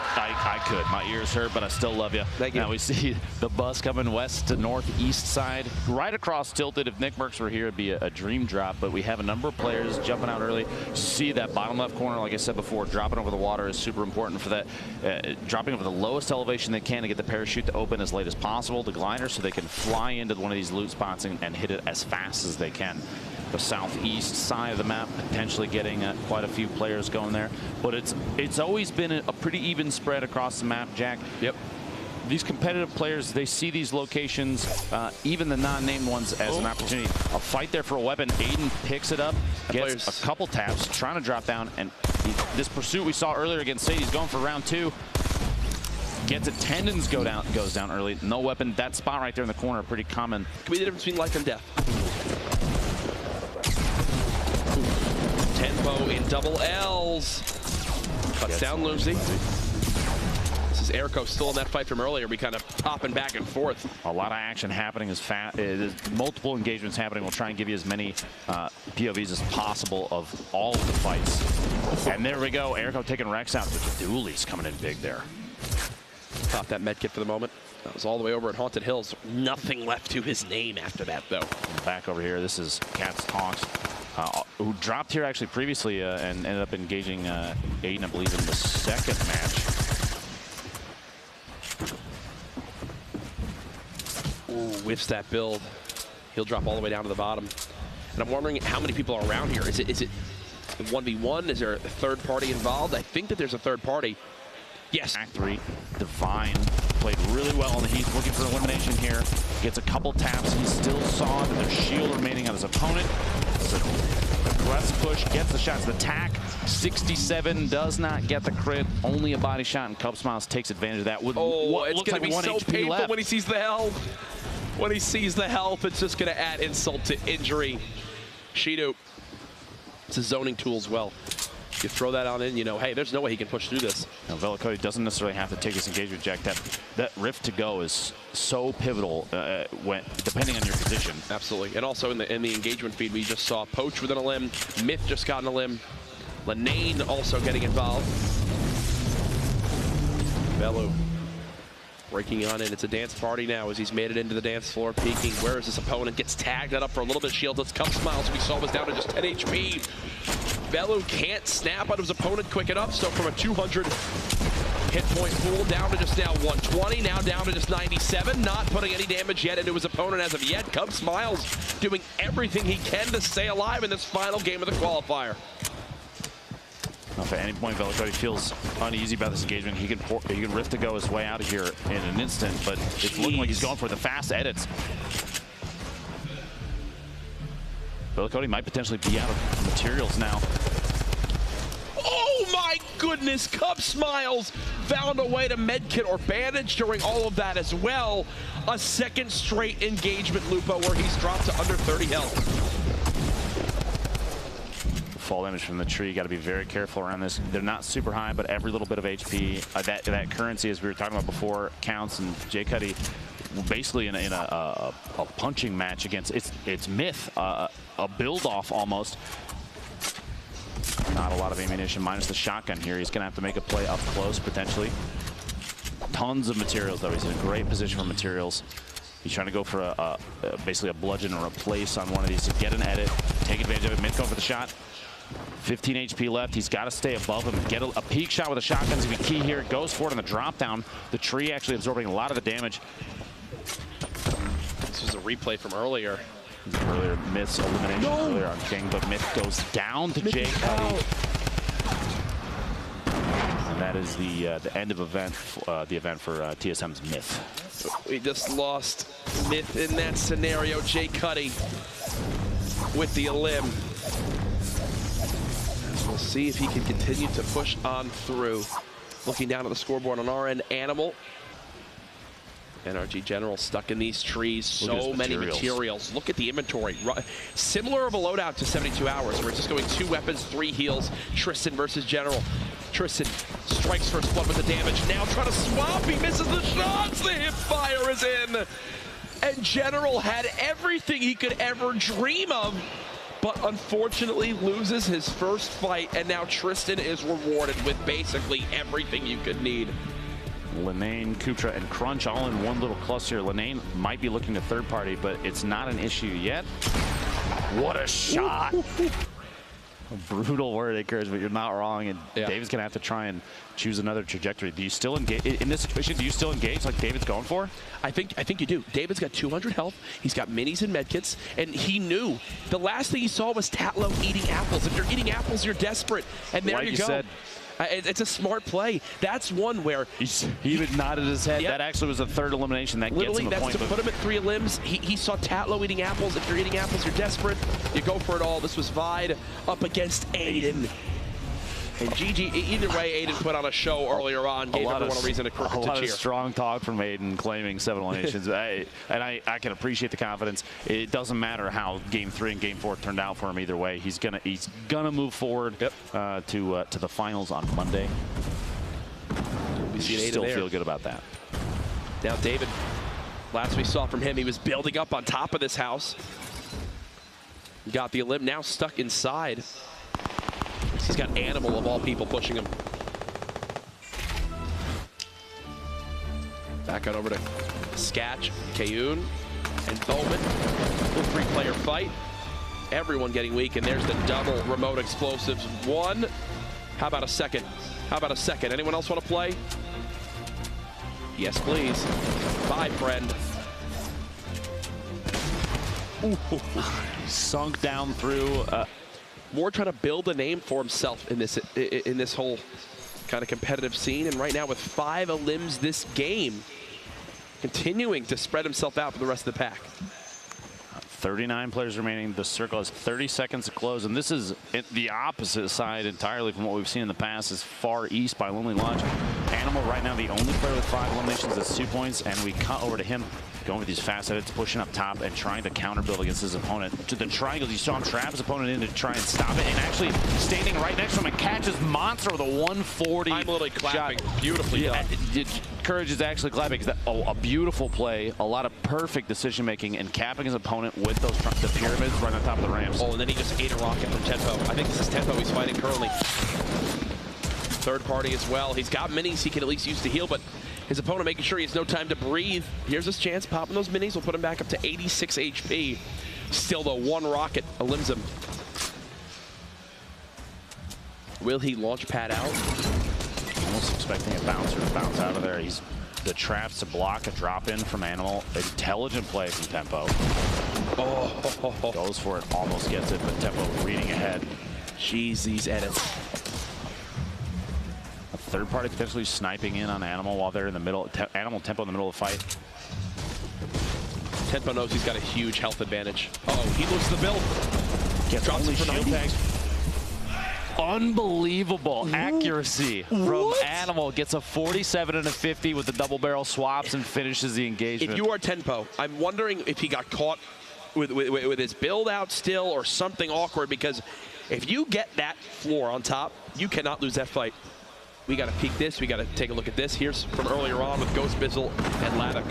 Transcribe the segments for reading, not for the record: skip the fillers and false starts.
I could. My ears hurt, but I still love you. Thank you. Now we see the bus coming west to northeast side, right across Tilted. If Nick Merckx were here, it'd be a dream drop, but we have a number of players jumping out early. See that bottom left corner, like I said before, dropping over the water is super important for that. Dropping over the lowest elevation they can to get the parachute to open as late as possible, the glider, so they can fly into one of these loot spots and hit it as fast as they can. The southeast side of the map potentially getting quite a few players going there, but it's always been a pretty even spread across the map, Jack. Yep. These competitive players, they see these locations, even the non-named ones, as an opportunity. A fight there for a weapon. Aiden picks it up, gets a couple taps, trying to drop down, and this pursuit we saw earlier against Sadie, he's going for round 2. Gets it, tendons goes down early. No weapon. That spot right there in the corner, pretty common. Could be the difference between life and death. Tempo in double L's. Cuts down Lucy. This is Erico still in that fight from earlier. We kind of popping back and forth. A lot of action happening as fast. There's multiple engagements happening. We'll try and give you as many POVs as possible of all of the fights. And there we go. Erico taking Rex out. The Dooley's coming in big there. Pop that med kit for the moment. That was all the way over at Haunted Hills. Nothing left to his name after that, though. Back over here, this is Cats Hawks, who dropped here actually previously and ended up engaging Aiden, I believe, in the second match. Ooh, whiffs that build. He'll drop all the way down to the bottom. And I'm wondering how many people are around here. Is it 1v1? Is there a third party involved? I think that there's a third party. Yes. Act 3, Divine played really well on the Heath, looking for elimination here. Gets a couple taps. He still saw that there's shield remaining on his opponent. So aggressive push, gets the shots. The tack, 67, does not get the crit. Only a body shot, and Cub Smiles takes advantage of that. With what it's going to be so painful left. when he sees the health. When he sees the health, it's just going to add insult to injury. Shido, it's a zoning tool as well. You throw that on in, you know, hey, there's no way he can push through this. Now, Velicoti doesn't necessarily have to take this engagement, Jack. That rift to go is so pivotal depending on your position. Absolutely. And also in the engagement feed, we just saw Poach within a limb. Myth just got in a limb. Lenane also getting involved. Velu breaking on in. It's a dance party now as he's made it into the dance floor, peeking. Where is his opponent? Gets tagged up for a little bit of shield. Let's Cub Smiles, we saw was down to just 10 HP. Velu can't snap on his opponent quick enough, so from a 200 hit point pool down to just now 120, now down to just 97, not putting any damage yet into his opponent as of yet. Cub Smiles doing everything he can to stay alive in this final game of the qualifier. If at any point Velicoti feels uneasy about this engagement, he can rift to go his way out of here in an instant, but it's looking like he's going for the fast edits. Velicoti might potentially be out of materials now. Oh my goodness, Cub Smiles found a way to medkit or bandage during all of that as well. A second straight engagement, Lupo, where he's dropped to under 30 health. Fall damage from the tree, you got to be very careful around this. They're not super high, but every little bit of HP, that currency, as we were talking about before, counts. And Jay Cuddy basically in a punching match against it's Myth, a build-off almost. Not a lot of ammunition, minus the shotgun here. He's going to have to make a play up close, potentially. Tons of materials, though. He's in a great position for materials. He's trying to go for basically a bludgeon or a place on one of these to get an edit, take advantage of it. Myth going for the shot. 15 HP left. He's got to stay above him and get a peek shot with a shotgun is going to be key here. Goes for it on the drop down. The tree actually absorbing a lot of the damage. This was a replay from earlier. Earlier Myth's elimination earlier on King, but Myth goes down to Jay Cuddy. And that is the end of the event for TSM's Myth. We just lost Myth in that scenario. Jay Cuddy with the elim. We'll see if he can continue to push on through. Looking down at the scoreboard on our end, Animal. NRG General stuck in these trees. So many materials. Look at the inventory. Similar of a loadout to 72 Hours. We're just going 2 weapons, 3 heals. Tristan versus General. Tristan strikes first blood with the damage. Now trying to swap. He misses the shots. The hip fire is in. And General had everything he could ever dream of but unfortunately loses his first fight, and now Tristan is rewarded with basically everything you could need. Linane, Kutra, and Crunch all in one little cluster. Linane might be looking to third party, but it's not an issue yet. What a shot! A brutal word, Akers, but you're not wrong. And yeah. David's gonna have to try and choose another trajectory. Do you still engage in this situation? Do you still engage like David's going for? I think you do. David's got 200 health. He's got minis and medkits, and he knew the last thing he saw was Tatlow eating apples. If you're eating apples, you're desperate, and there like you go. Said, it's a smart play. That's one where he even nodded his head. Yep. That actually was the third elimination. That literally gets him a point. That's to put him at 3 limbs. He saw Tatlow eating apples. If you're eating apples, you're desperate. You go for it all. This was Vide up against Aiden. And GG, either way, Aiden put on a show earlier on, gave everyone a reason to cheer. A lot of strong talk from Aiden claiming 7 eliminations. I can appreciate the confidence. It doesn't matter how Game 3 and Game 4 turned out for him either way. He's gonna move forward to the finals on Monday. We still feel good about that. Now David, last we saw from him, he was building up on top of this house. Got the elim, now stuck inside. He's got Animal of all people pushing him. Back out over to Sketch, Kayun, and Bowman. Full 3-player fight. Everyone getting weak, and there's the double remote explosives. 1. How about a second? How about a second? Anyone else want to play? Yes, please. Bye, friend. Ooh. Sunk down through. More trying to build a name for himself in this whole kind of competitive scene, and right now with 5 elims this game, continuing to spread himself out for the rest of the pack. 39 players remaining. The circle has 30 seconds to close, and this is the opposite side entirely from what we've seen in the past. Is far east by Lonely Lodge. Animal right now the only player with 5 eliminations. That's 2 points, and we cut over to him. Going with these fast edits, pushing up top and trying to counter build against his opponent. To the triangles, you saw him trap his opponent in to try and stop it, and actually standing right next to him and catches Monster with a 140 I'm literally clapping. Shot. Beautifully done. Courage is actually clapping because a beautiful play, a lot of perfect decision making, and capping his opponent with the pyramids right on top of the ramps. Oh, and then he just ate a rocket from Tempo. I think this is Tempo he's fighting currently. Third party as well. He's got minis he can at least use to heal, but his opponent making sure he has no time to breathe. Here's his chance, popping those minis will put him back up to 86 HP. Still though, 1 rocket elims him. Will he launch pad out? Almost expecting a bouncer to bounce out of there. He's the traps to block a drop in from Animal. Intelligent play from Tempo. Oh. Goes for it, almost gets it, but Tempo reading ahead. Jeez, these edits. A third party potentially sniping in on Animal while they're in the middle. Animal Tempo in the middle of the fight. Tempo knows he's got a huge health advantage. Uh-oh, he loses the build. Gets drops only it for shield 90. tags. Unbelievable accuracy from Animal. Gets a 47 and a 50 with the double barrel swaps and finishes the engagement. If you are Tempo, I'm wondering if he got caught with his build out still or something awkward, because if you get that floor on top, you cannot lose that fight. We got to peek this. We got to take a look at this. Here's from earlier on with Ghost Bizzle and Laddock.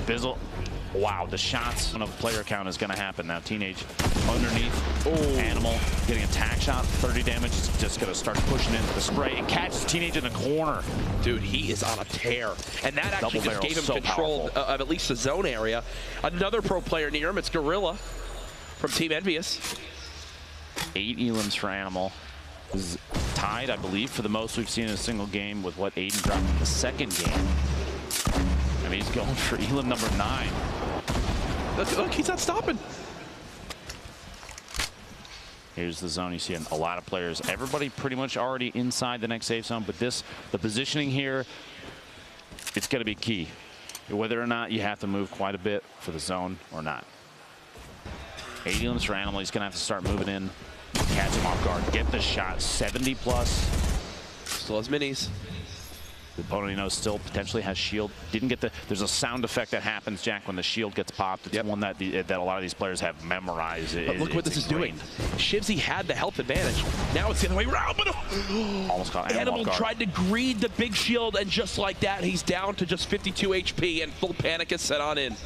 Bizzle. Wow, the shots of player count is going to happen now. Teenage underneath. Oh, Animal getting a tack shot, 30 damage. It's just going to start pushing into the spray. It catches Teenage in the corner. Dude, he is on a tear. And that actually just gave him control of at least the zone area. Another pro player near him, it's Gorilla from Team Envious. 8 elims for Animal. Is tied, I believe, for the most we've seen in a single game with what Aiden dropped in the second game. I mean, he's going for elim number 9. Look, he's not stopping. Here's the zone. You see a lot of players. Everybody pretty much already inside the next safe zone, but the positioning here, it's going to be key. Whether or not you have to move quite a bit for the zone or not. 8 elims for Animal. He's going to have to start moving in. Catch him off guard. Get the shot. 70 plus. Still has minis. The opponent, you know, still potentially has shield. Didn't get the. There's a sound effect that happens, Jack, when the shield gets popped. It's one that a lot of these players have memorized. But look what this is doing. Shivsy had the health advantage. Now it's the other way around. But almost caught Animal tried to greed the big shield, and just like that, he's down to just 52 HP, and full panic is set on in.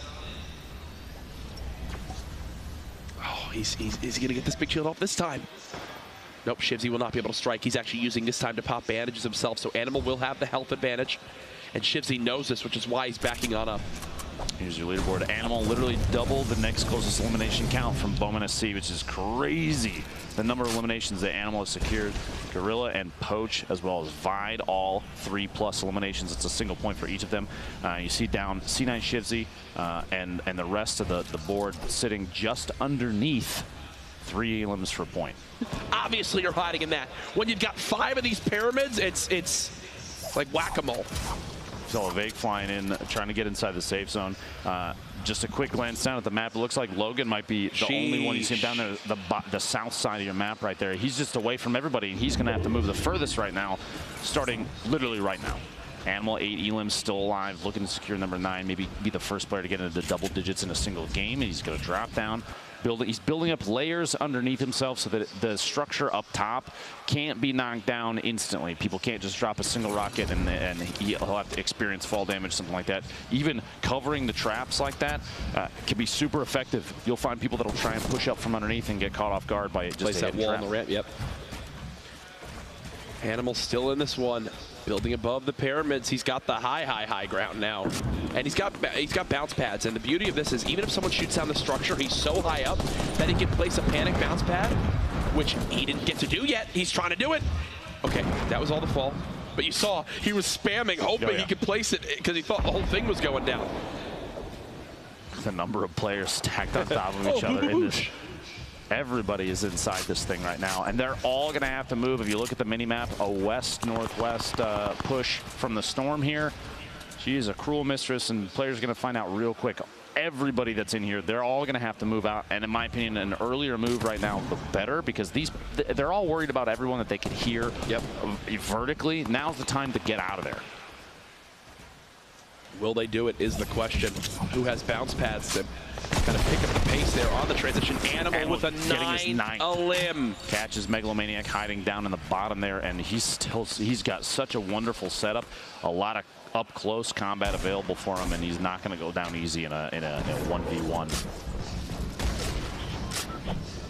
Oh, is he going to get this big shield off this time? Nope, Shivzy will not be able to strike. He's actually using this time to pop bandages himself, so Animal will have the health advantage. And Shivzy knows this, which is why he's backing on up. Here's your leaderboard. Animal literally doubled the next closest elimination count from Bowman SC, which is crazy. The number of eliminations that Animal has secured. Gorilla and Poach, as well as Vide, all 3+ eliminations. It's a single point for each of them. You see down C9 Shivzy and the rest of the board sitting just underneath 3 elims for a point. Obviously, you're hiding in that. When you've got 5 of these pyramids, it's like whack-a-mole. So Vague flying in, trying to get inside the safe zone. Just a quick glance down at the map. It looks like Logan might be the only one you see down there, the south side of your map right there. He's just away from everybody, and he's going to have to move the furthest right now, starting literally right now. Animal 8 elims still alive, looking to secure number 9, maybe be the first player to get into double digits in a single game. And he's going to drop down. He's building up layers underneath himself so that the structure up top can't be knocked down instantly. People can't just drop a single rocket and he'll have to experience fall damage, something like that. Even covering the traps like that can be super effective. You'll find people that'll try and push up from underneath and get caught off guard by just place that wall on the ramp. Yep. Animal still in this one, building above the pyramids. He's got the high ground now, and he's got bounce pads. And the beauty of this is, even if someone shoots down the structure, he's so high up that he can place a panic bounce pad, which he didn't get to do yet. He's trying to do it. Okay, that was all the fall, but you saw he was spamming, hoping he could place it because he thought the whole thing was going down. The number of players stacked on top of each other in this. Everybody is inside this thing right now, and they're all going to have to move. If you look at the mini-map, a west-northwest push from the Storm here. She is a cruel mistress, and players are going to find out real quick. Everybody that's in here, they're all going to have to move out, and in my opinion, an earlier move right now, the better, because they're all worried about everyone that they could hear vertically. Now's the time to get out of there. Will they do it is the question. Who has bounce pads to kind of pick up the pace there on the transition? Animal with a 9 elim. Catches Megalomaniac hiding down in the bottom there, and he's got such a wonderful setup. A lot of up-close combat available for him, and he's not going to go down easy in a 1v1.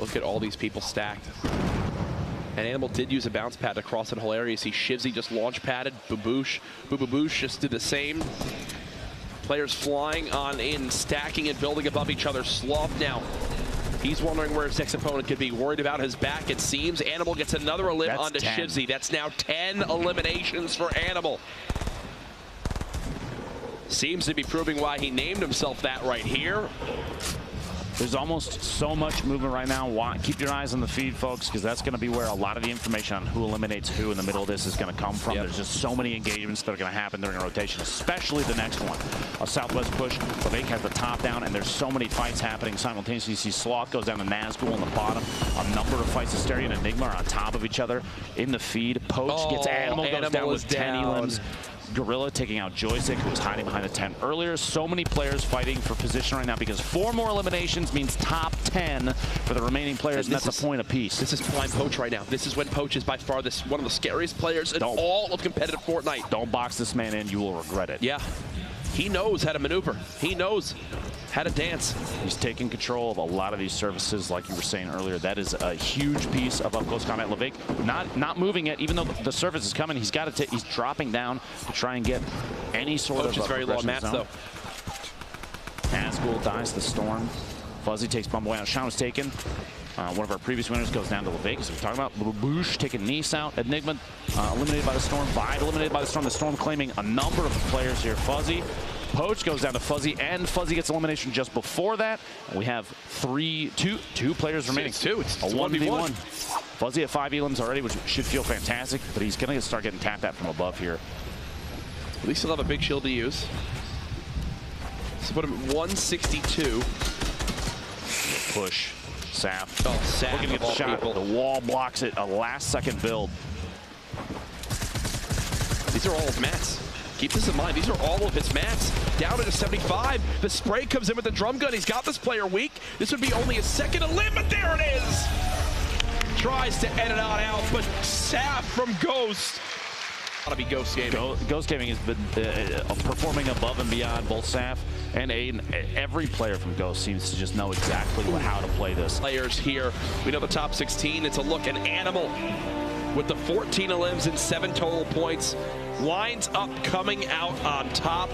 Look at all these people stacked. And Animal did use a bounce pad to cross that whole area. You see Shivzy just launch padded. Boo-Boo-Boosh just did the same. Players flying on in, stacking and building above each other. Sloth now. He's wondering where his next opponent could be. Worried about his back, it seems. Animal gets another elim onto Shivzy. That's now 10 eliminations for Animal. Seems to be proving why he named himself that right here. There's almost so much movement right now. Keep your eyes on the feed, folks, because that's going to be where a lot of the information on who eliminates who in the middle of this is going to come from. There's just so many engagements that are going to happen during a rotation, especially the next one. A southwest push. Levake has the top down, and there's so many fights happening simultaneously. You see Sloth goes down to Nazgul in the bottom. A number of fights. Hysteria and Enigma are on top of each other in the feed. Poach gets Animal, goes down with 10 elims. Gorilla taking out Joystick, who was hiding behind the tent earlier. So many players fighting for position right now because 4 more eliminations means top 10 for the remaining players, and that's a point apiece. This is prime Poach right now. This is when Poach is by far one of the scariest players in all of competitive Fortnite. Don't box this man in. You will regret it. Yeah. He knows how to maneuver. He knows how to dance. He's taking control of a lot of these surfaces, like you were saying earlier. That is a huge piece of up-close combat. Levake not moving yet, even though the surface is coming. He's got to. He's dropping down to try and get any sort Poach of. Is very low on mats though. Nazgul dies the Storm. Fuzzy takes Bumble out. Sean was taken. One of our previous winners goes down to Levake, as we're talking about. Boosh taking Nice out. Enigma eliminated by the Storm. Vide eliminated by the Storm. The Storm claiming a number of players here. Fuzzy. Poach goes down to Fuzzy, and Fuzzy gets elimination just before that. We have two players remaining. It's two. It's a 1v1. Fuzzy at 5 elims already, which should feel fantastic, but he's going to start getting tapped at from above here. At least he'll have a big shield to use. So put him at 162. Push. Sap. Oh, Sap. Looking to get the shot. The wall blocks it. A last-second build. These are all his mats. Keep this in mind. These are all of his mats. Down at a 75. The spray comes in with the drum gun. He's got this player weak. This would be only a second elim, but there it is. Tries to edit it out, but Sap from Ghost. to be Ghost Gaming. Ghost Gaming has been performing above and beyond, both Saf and Aiden. Every player from Ghost seems to just know exactly how to play this. Players here. We know the top 16. It's a look, an Animal with the 14 elims and 7 total points. Lines up, coming out on top.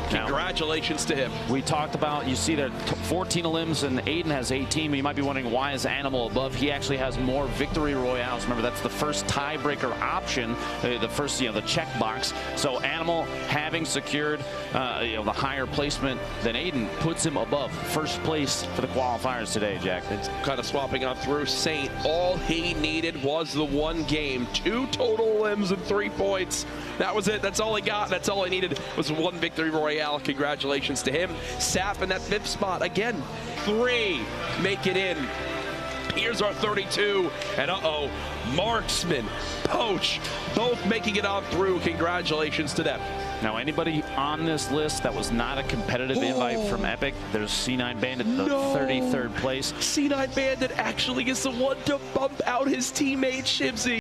Congratulations to him. We talked about, you see there 14 elims and Aiden has 18. You might be wondering, why is Animal above? He actually has more victory royales. Remember, that's the first tiebreaker option, the first, the check box. So Animal, having secured the higher placement than Aiden, puts him above first place for the qualifiers today, Jack. It's kind of swapping on through. Saint, all he needed was the one game. 2 total elims and 3 points. That was it. That's all he got. That's all he needed was one victory royale. Congratulations to him. Saf in that 5th spot. Again, 3 make it in. Here's our 32. And Marksman, Poach, both making it on through. Congratulations to them. Now, anybody on this list that was not a competitive invite from Epic, there's C9 Bandit, the 33rd place. C9 Bandit actually is the one to bump out his teammate, Shibsy.